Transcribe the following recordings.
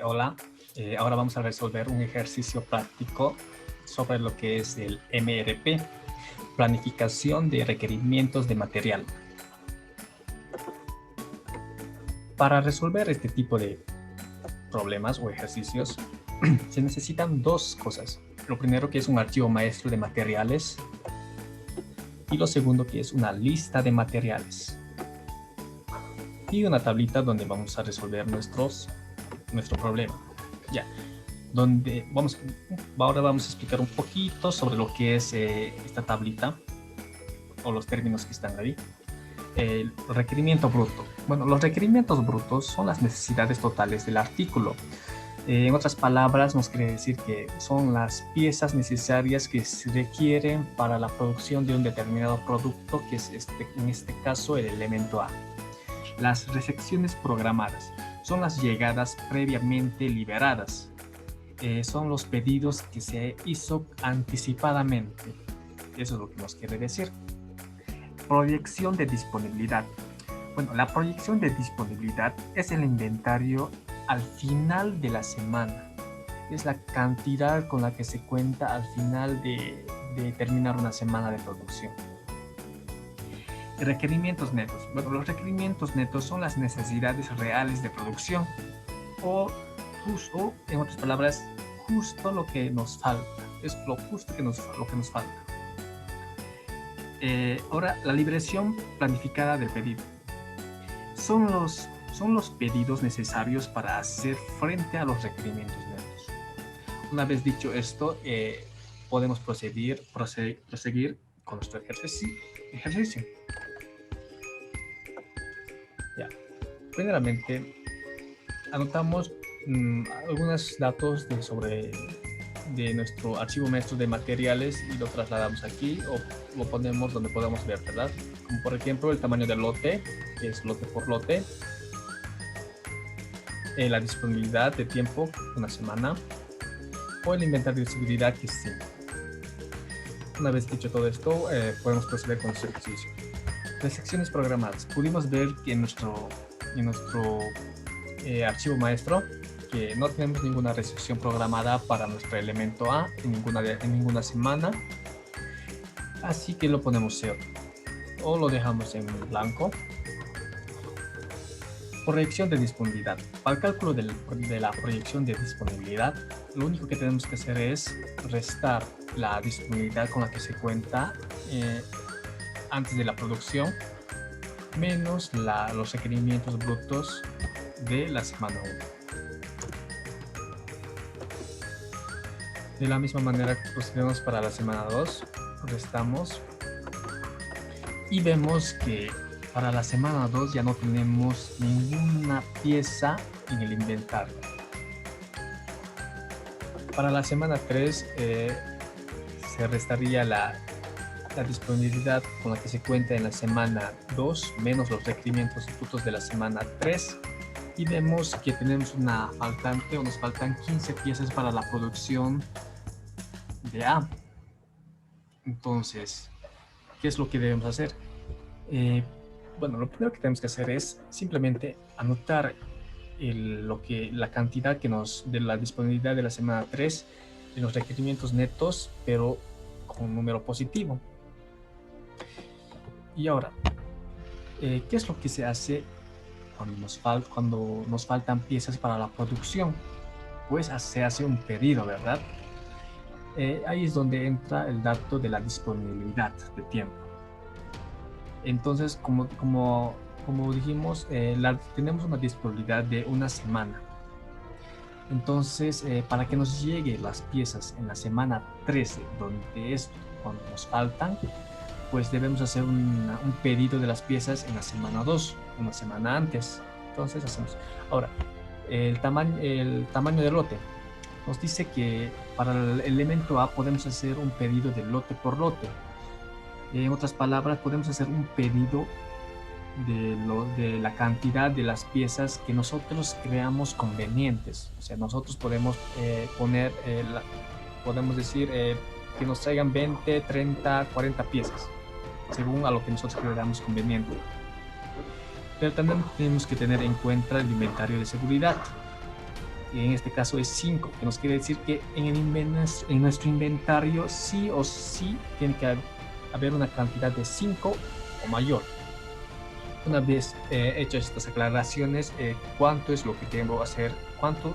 Hola, ahora vamos a resolver un ejercicio práctico sobre lo que es el MRP, planificación de requerimientos de material. Para resolver este tipo de problemas o ejercicios, se necesitan dos cosas. Lo primero, que es un archivo maestro de materiales, y lo segundo, que es una lista de materiales y una tablita donde vamos a resolver nuestro problema. Ya, ahora vamos a explicar un poquito sobre lo que es esta tablita o los términos que están ahí. El requerimiento bruto. Bueno, los requerimientos brutos son las necesidades totales del artículo. En otras palabras, nos quiere decir que son las piezas necesarias que se requieren para la producción de un determinado producto, que es en este caso el elemento A. Las recepciones programadas son las llegadas previamente liberadas. Son los pedidos que se hizo anticipadamente. Eso es lo que nos quiere decir. Proyección de disponibilidad. Bueno, la proyección de disponibilidad es el inventario al final de la semana. Es la cantidad con la que se cuenta al final de terminar una semana de producción. Requerimientos netos. Bueno, los requerimientos netos son las necesidades reales de producción o en otras palabras, justo lo que nos falta. Es lo justo lo que nos falta. Ahora, la liberación planificada del pedido. Son los pedidos necesarios para hacer frente a los requerimientos netos. Una vez dicho esto, podemos proseguir con nuestro ejercicio. Ya. Primeramente, anotamos algunos datos sobre nuestro archivo maestro de materiales y lo trasladamos aquí o lo ponemos donde podamos ver, ¿verdad? Como por ejemplo el tamaño del lote, que es lote por lote, la disponibilidad de tiempo, una semana, o el inventario de seguridad, que es 5. Una vez dicho todo esto, podemos proceder con nuestro ejercicio. Las secciones programadas. Pudimos ver que en nuestro archivo maestro que no tenemos ninguna recepción programada para nuestro elemento A en ninguna semana, así que lo ponemos 0 o lo dejamos en blanco. Proyección de disponibilidad. Para el cálculo de la proyección de disponibilidad, lo único que tenemos que hacer es restar la disponibilidad con la que se cuenta antes de la producción menos los requerimientos brutos de la semana 1. De la misma manera que procedemos para la semana 2, restamos y vemos que para la semana 2 ya no tenemos ninguna pieza en el inventario. Para la semana 3 se restaría la disponibilidad con la que se cuenta en la semana 2 menos los requerimientos brutos de la semana 3 y vemos que tenemos una faltante o nos faltan 15 piezas para la producción de A. Entonces, ¿qué es lo que debemos hacer? Bueno, lo primero que tenemos que hacer es simplemente anotar la cantidad de la disponibilidad de la semana 3 de los requerimientos netos, pero con un número positivo. Y ahora, ¿qué es lo que se hace cuando nos faltan piezas para la producción? Pues se hace un pedido, ¿verdad? Ahí es donde entra el dato de la disponibilidad de tiempo. Entonces, como dijimos, tenemos una disponibilidad de una semana. Entonces, para que nos lleguen las piezas en la semana 13, donde es cuando nos faltan, pues debemos hacer un pedido de las piezas en la semana 2, una semana antes. Entonces hacemos. Ahora, el tamaño del lote. Nos dice que para el elemento A podemos hacer un pedido de lote por lote. En otras palabras, podemos hacer un pedido de la cantidad de las piezas que nosotros creamos convenientes. O sea, nosotros podemos podemos decir que nos traigan 20, 30, 40 piezas, según a lo que nosotros creamos conveniente. Pero también tenemos que tener en cuenta el inventario de seguridad. que en este caso es 5, que nos quiere decir que en nuestro inventario sí o sí tiene que haber una cantidad de 5 o mayor. Una vez hechas estas aclaraciones, ¿cuánto es lo que debo hacer?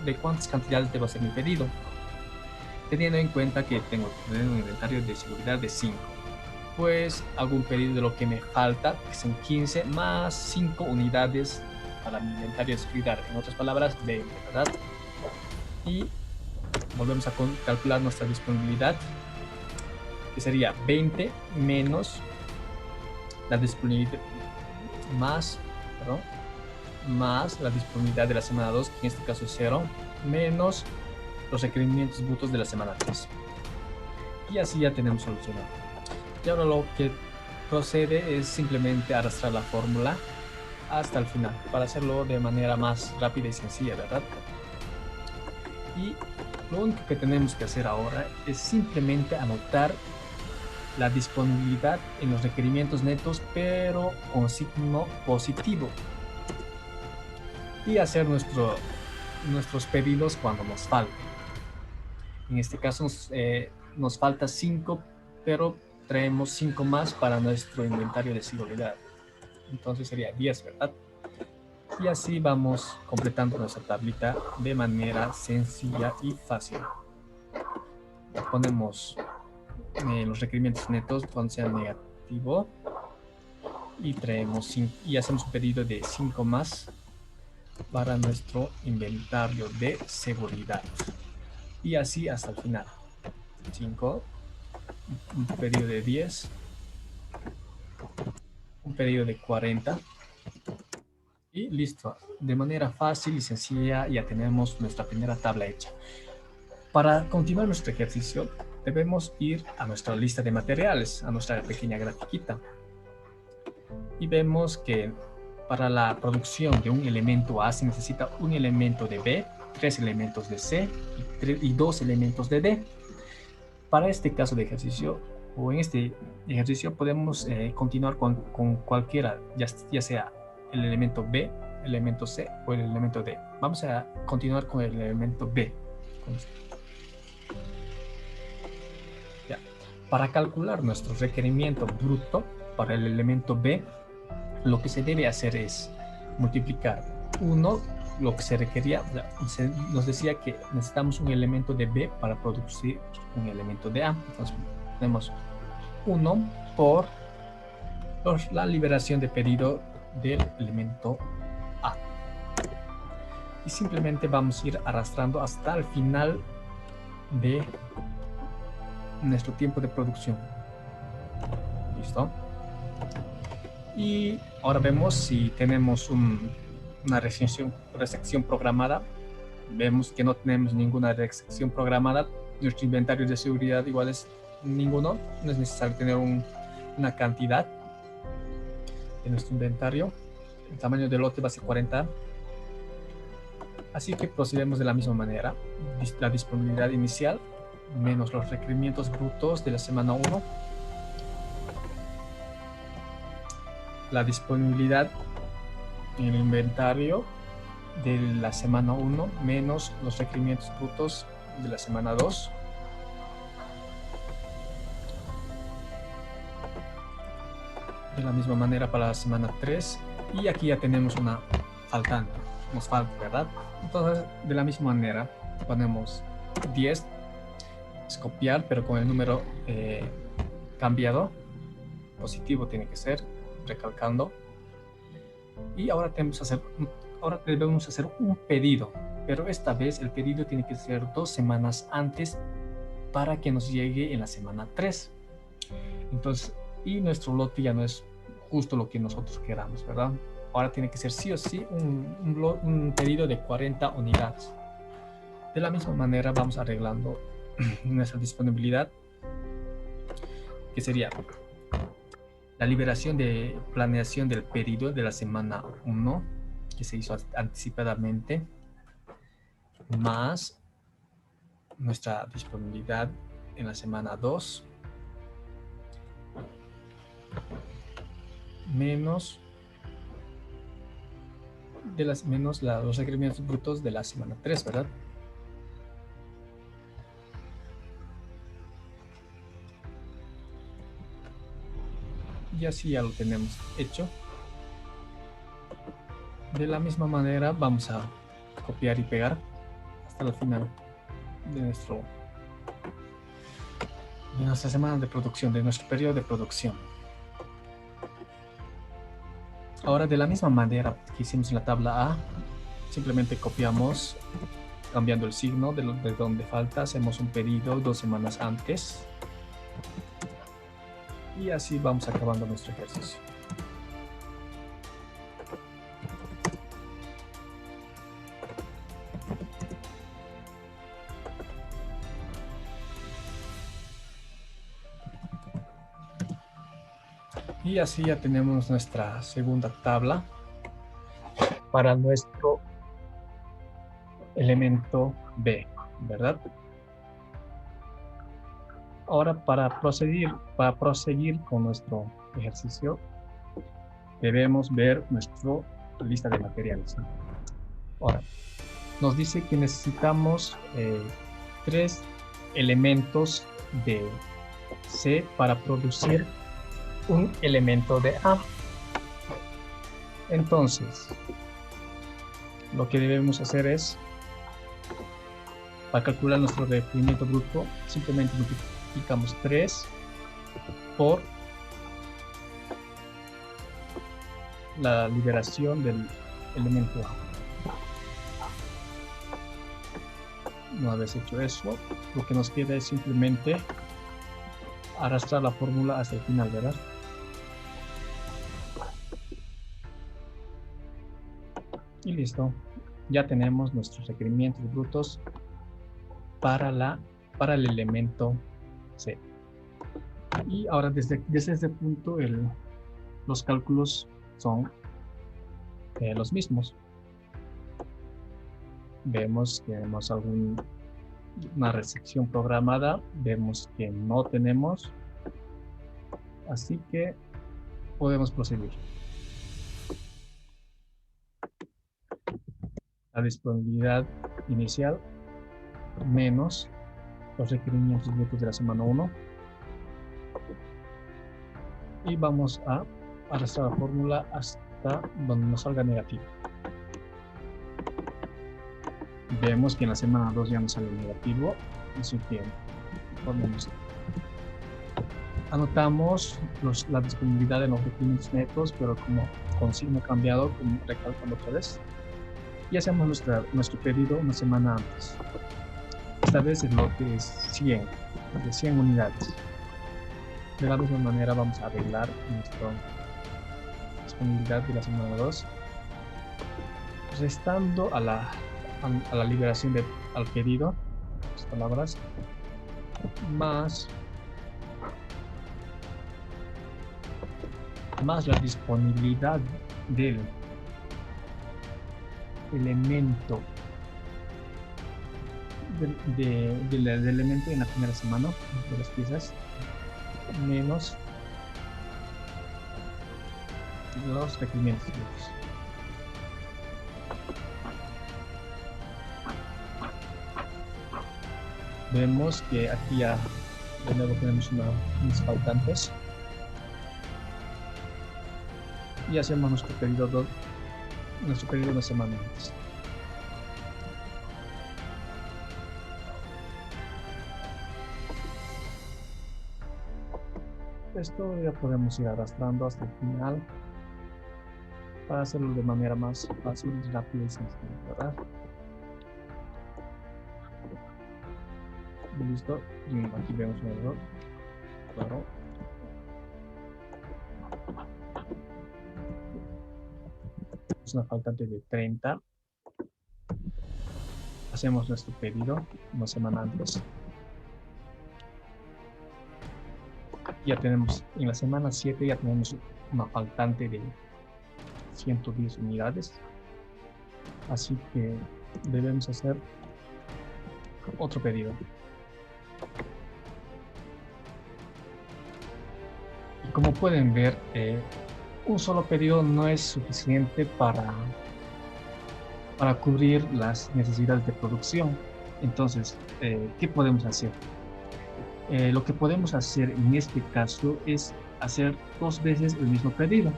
¿De cuántas cantidades debo hacer mi pedido? Teniendo en cuenta que tengo que tener un inventario de seguridad de 5, pues hago un pedido de lo que me falta, que son 15 más 5 unidades para mi inventario de seguridad. En otras palabras, 20, ¿verdad? Y volvemos a calcular nuestra disponibilidad, que sería 20 menos la disponibilidad más, perdón, más la disponibilidad de la semana 2, que en este caso es 0, menos los requerimientos brutos de la semana 3. Y así ya tenemos solucionado. Y ahora lo que procede es simplemente arrastrar la fórmula hasta el final, para hacerlo de manera más rápida y sencilla, ¿verdad? Y lo único que tenemos que hacer ahora es simplemente anotar la disponibilidad en los requerimientos netos, pero con signo positivo. Y hacer nuestros pedidos cuando nos falte. En este caso nos falta 5, pero traemos 5 más para nuestro inventario de seguridad. Entonces sería 10, ¿verdad? Y así vamos completando nuestra tablita de manera sencilla y fácil. Ponemos los requerimientos netos cuando sea negativo y traemos 5, y hacemos un pedido de 5 más para nuestro inventario de seguridad. Y así hasta el final. 5, un pedido de 10, un pedido de 40 y listo. De manera fácil y sencilla ya tenemos nuestra primera tabla hecha. Para continuar nuestro ejercicio debemos ir a nuestra lista de materiales, a nuestra pequeña grafiquita. Y vemos que para la producción de un elemento A se necesita un elemento de B, 3 elementos de C y 2 elementos de D. Para este caso de ejercicio, o en este ejercicio, podemos continuar con cualquiera, ya sea el elemento B, el elemento C o el elemento D. Vamos a continuar con el elemento B. Ya. Para calcular nuestro requerimiento bruto para el elemento B, lo que se debe hacer es multiplicar 1, lo que se requería, nos decía que necesitamos un elemento de B para producir un elemento de A. Entonces tenemos 1 por la liberación de pedido del elemento A. Y simplemente vamos a ir arrastrando hasta el final de nuestro tiempo de producción. ¿Listo? Y ahora vemos si tenemos una recepción programada. Vemos que no tenemos ninguna recepción programada. Nuestro inventario de seguridad igual es ninguno. No es necesario tener una cantidad en nuestro inventario. El tamaño del lote va a ser 40. Así que procedemos de la misma manera. La disponibilidad inicial menos los requerimientos brutos de la semana 1. La disponibilidad en el inventario de la semana 1 menos los requerimientos brutos de la semana 2. De la misma manera para la semana 3. Y aquí ya tenemos una faltante. Nos falta, ¿verdad? Entonces, de la misma manera, ponemos 10, es copiar, pero con el número cambiado. Positivo tiene que ser, recalcando. Y ahora debemos hacer un pedido, pero esta vez el pedido tiene que ser 2 semanas antes para que nos llegue en la semana 3. Entonces, y nuestro lote ya no es justo lo que nosotros queramos, ¿verdad? Ahora tiene que ser sí o sí un pedido de 40 unidades. De la misma manera vamos arreglando nuestra disponibilidad, que sería la liberación de planeación del pedido de la semana 1, que se hizo anticipadamente, más nuestra disponibilidad en la semana 2, menos de las menos los requerimientos brutos de la semana 3, ¿verdad? Y así ya lo tenemos hecho. De la misma manera vamos a copiar y pegar hasta el final de nuestra semana de producción, de nuestro periodo de producción. Ahora, de la misma manera que hicimos en la tabla A, simplemente copiamos cambiando el signo de donde falta, hacemos un pedido 2 semanas antes y así vamos acabando nuestro ejercicio. Y así ya tenemos nuestra segunda tabla para nuestro elemento B, ¿verdad? Ahora para proseguir con nuestro ejercicio, debemos ver nuestra lista de materiales. Ahora, nos dice que necesitamos 3 elementos de C para producir un elemento de A. Entonces, lo que debemos hacer es, para calcular nuestro requerimiento bruto, simplemente multiplicamos 3 por la liberación del elemento A. Una vez hecho eso, lo que nos queda es simplemente arrastrar la fórmula hasta el final, ¿verdad? Y listo. Ya tenemos nuestros requerimientos brutos para el elemento C. Y ahora desde este punto los cálculos son los mismos. Vemos que tenemos una restricción programada, vemos que no tenemos, así que podemos proseguir. La disponibilidad inicial menos los requerimientos brutos de la semana 1 y vamos a arrastrar la fórmula hasta donde nos salga negativo. Vemos que en la semana 2 ya nos sale negativo, así que anotamos la disponibilidad de los requerimientos netos, pero como con signo cambiado, como recalcando otra vez, y hacemos nuestro pedido una semana antes. Esta vez el lote es 100, de 100 unidades. De la misma manera vamos a arreglar nuestra disponibilidad de la semana 2, restando a la liberación al pedido, las palabras, más la disponibilidad del elemento del elemento en la primera semana de las piezas, menos los requerimientos. Vemos que aquí ya de nuevo tenemos unos faltantes y hacemos nuestro pedido una semana antes. Esto ya podemos ir arrastrando hasta el final para hacerlo de manera más fácil, rápida y sencilla, ¿verdad? Listo. Y aquí vemos un error. Claro. Es una faltante de 30. Hacemos nuestro pedido una semana antes. Ya tenemos, en la semana 7 ya tenemos una faltante de 110 unidades. Así que debemos hacer otro pedido. Y como pueden ver, un solo pedido no es suficiente para para cubrir las necesidades de producción. Entonces, ¿qué podemos hacer? Lo que podemos hacer en este caso es hacer 2 veces el mismo pedido.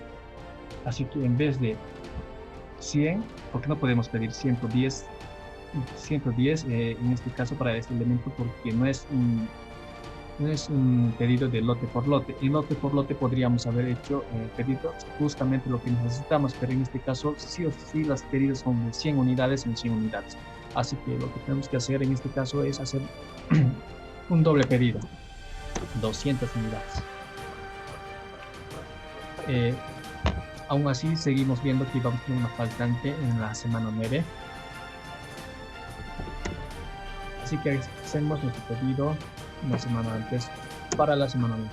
Así que en vez de 100, porque no podemos pedir 110 en este caso para este elemento, porque no es un pedido de lote por lote. En lote por lote podríamos haber hecho pedidos justamente lo que necesitamos, pero en este caso sí o sí los pedidos son de 100 unidades en 100 unidades. Así que lo que tenemos que hacer en este caso es hacer un doble pedido, 200 unidades. Aún así, seguimos viendo que vamos a tener una faltante en la semana 9. Así que hacemos nuestro pedido una semana antes para la semana 9.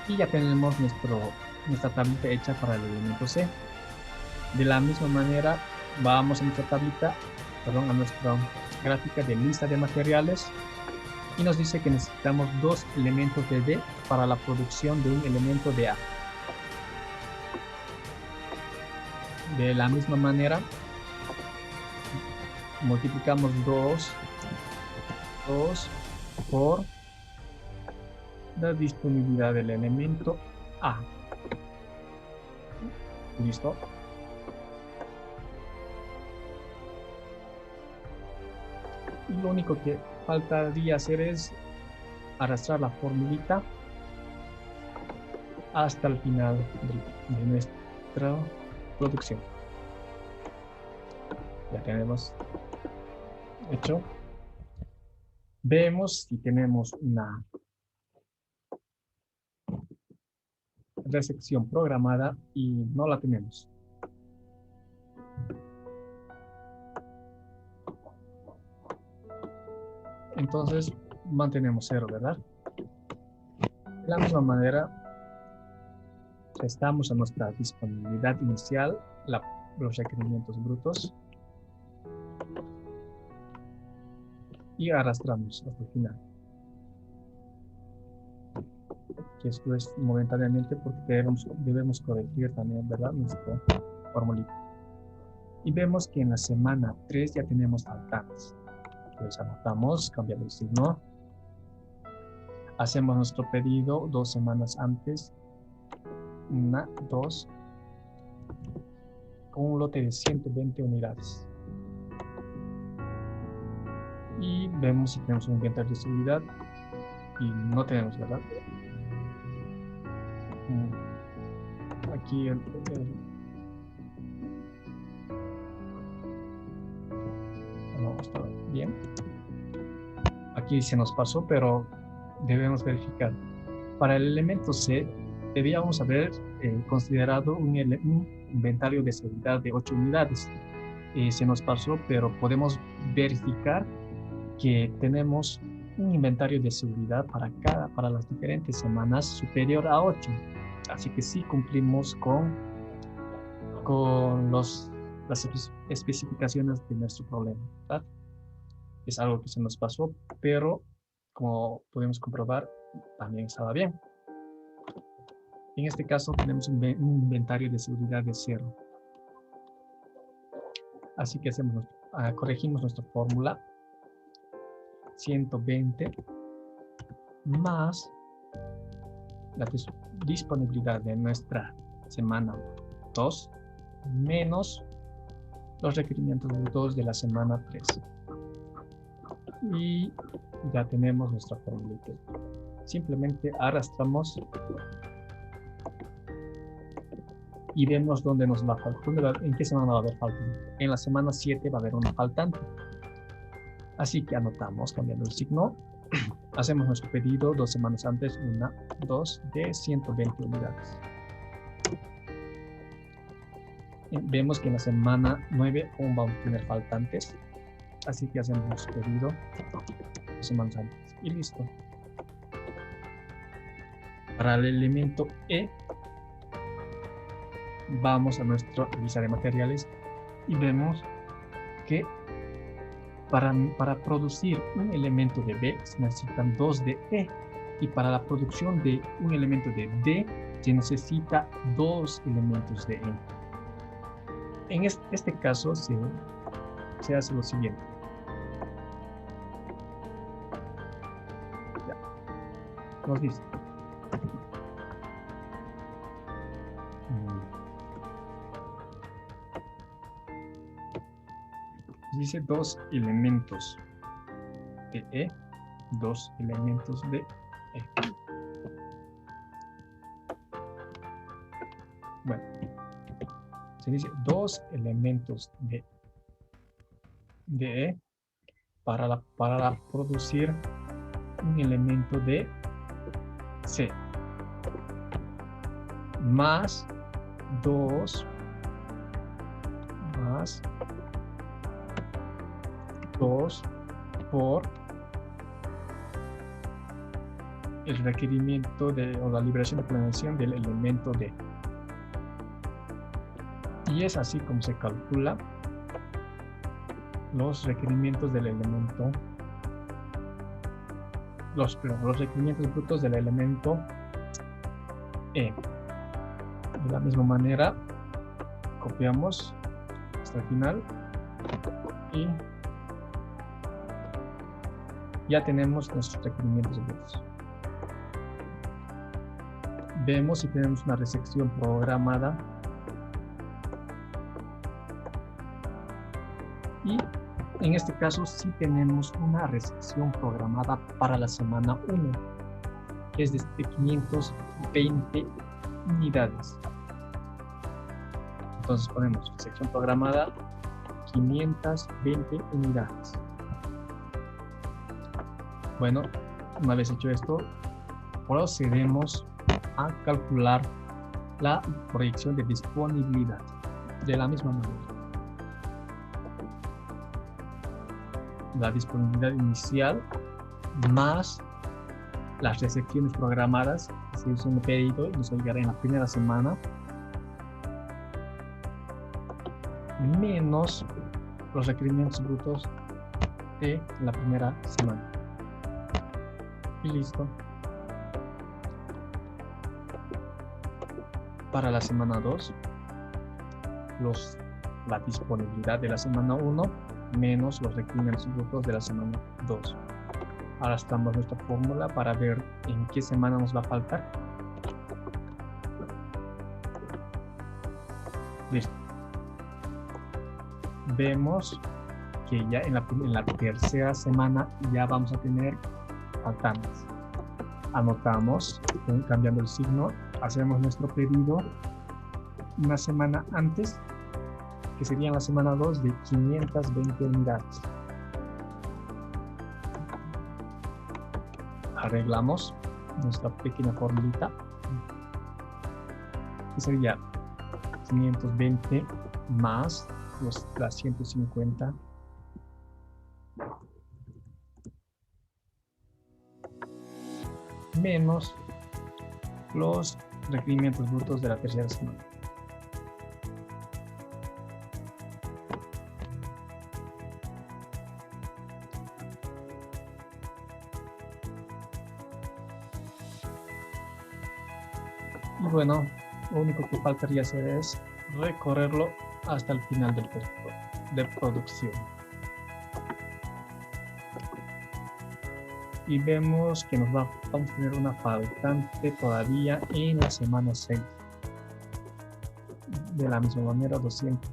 Y ya tenemos nuestra tablita hecha para el elemento C. De la misma manera, vamos a nuestra tablita, a nuestra gráfica de lista de materiales y nos dice que necesitamos 2 elementos de D para la producción de un elemento de A. De la misma manera, multiplicamos 2 por la disponibilidad del elemento A. ¿Listo? Y lo único que faltaría hacer es arrastrar la formulita hasta el final de nuestra producción. Ya tenemos hecho. Vemos si tenemos una recepción programada y no la tenemos. Entonces mantenemos 0, ¿verdad? De la misma manera, restamos a nuestra disponibilidad inicial los requerimientos brutos y arrastramos hasta el final. Que esto es momentáneamente porque debemos corregir también, ¿verdad? Nuestro formulita. Y vemos que en la semana 3 ya tenemos faltantes. Entonces anotamos, cambiando el signo. Hacemos nuestro pedido 2 semanas antes. 1, 2. Con un lote de 120 unidades. Y vemos si tenemos un inventario de seguridad. Y no tenemos, ¿verdad? Aquí no está bien. Aquí se nos pasó, pero debemos verificar. Para el elemento C, debíamos haber considerado un inventario de seguridad de 8 unidades. Se nos pasó, pero podemos verificar que tenemos un inventario de seguridad para las diferentes semanas superior a 8. Así que sí cumplimos con las especificaciones de nuestro problema, ¿verdad? Es algo que se nos pasó, pero como podemos comprobar, también estaba bien. En este caso tenemos un inventario de seguridad de 0. Así que corregimos nuestra fórmula. 120 más la disponibilidad de nuestra semana 2 menos los requerimientos brutos de la semana 3. Y ya tenemos nuestra fórmula. Simplemente arrastramos y vemos dónde nos va a faltar, en qué semana va a haber faltante. En la semana 7 va a haber una faltante. Así que anotamos cambiando el signo. Hacemos nuestro pedido 2 semanas antes, 1, 2 de 120 unidades. Vemos que en la semana 9 aún vamos a tener faltantes. Así que hacemos nuestro pedido 2 semanas antes. Y listo. Para el elemento E, vamos a nuestra lista de materiales y vemos que para producir un elemento de B se necesitan 2 de E y para la producción de un elemento de D se necesita 2 elementos de E. En este caso se se hace lo siguiente. Ya. Nos dice. Dice dos elementos de E, dos elementos de E. Bueno, se dice dos elementos de E para producir un elemento de C más 2 por el requerimiento o la liberación de planación del elemento D. Y es así como se calcula los requerimientos del elemento, los requerimientos brutos del elemento E. De la misma manera, copiamos hasta el final y ya tenemos nuestros requerimientos brutos. Vemos si tenemos una resección programada y en este caso sí tenemos una resección programada para la semana 1, que es de 520 unidades. Entonces ponemos resección programada 520 unidades. Bueno, una vez hecho esto, procedemos a calcular la proyección de disponibilidad de la misma manera. La disponibilidad inicial más las recepciones programadas, si es un pedido y nos llegará en la primera semana, menos los requerimientos brutos de la primera semana. Y listo. Para la semana 2, la disponibilidad de la semana 1 menos los requerimientos brutos de la semana 2. Arrastramos nuestra fórmula para ver en qué semana nos va a faltar. Listo. Vemos que ya en la tercera semana ya vamos a tener faltantes. Anotamos, cambiando el signo, hacemos nuestro pedido una semana antes, que sería en la semana 2 de 520 unidades. Arreglamos nuestra pequeña formulita, que sería 520 más las 150 menos los requerimientos brutos de la tercera semana. Y bueno, lo único que faltaría hacer es recorrerlo hasta el final del periodo de producción. Y vemos que vamos a tener una faltante todavía en la semana 6. De la misma manera, 200,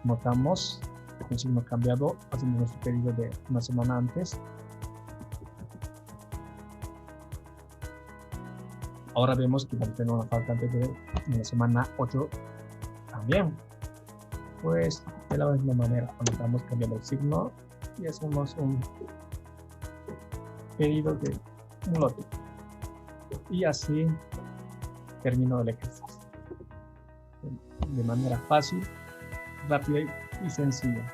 notamos con signo cambiado, hacemos nuestro pedido de una semana antes. Ahora vemos que vamos a tener una faltante en la semana 8 también. Pues de la misma manera, anotamos cambiando el signo y hacemos un pedido de un lote. Y así termino el ejercicio. De manera fácil, rápida y sencilla.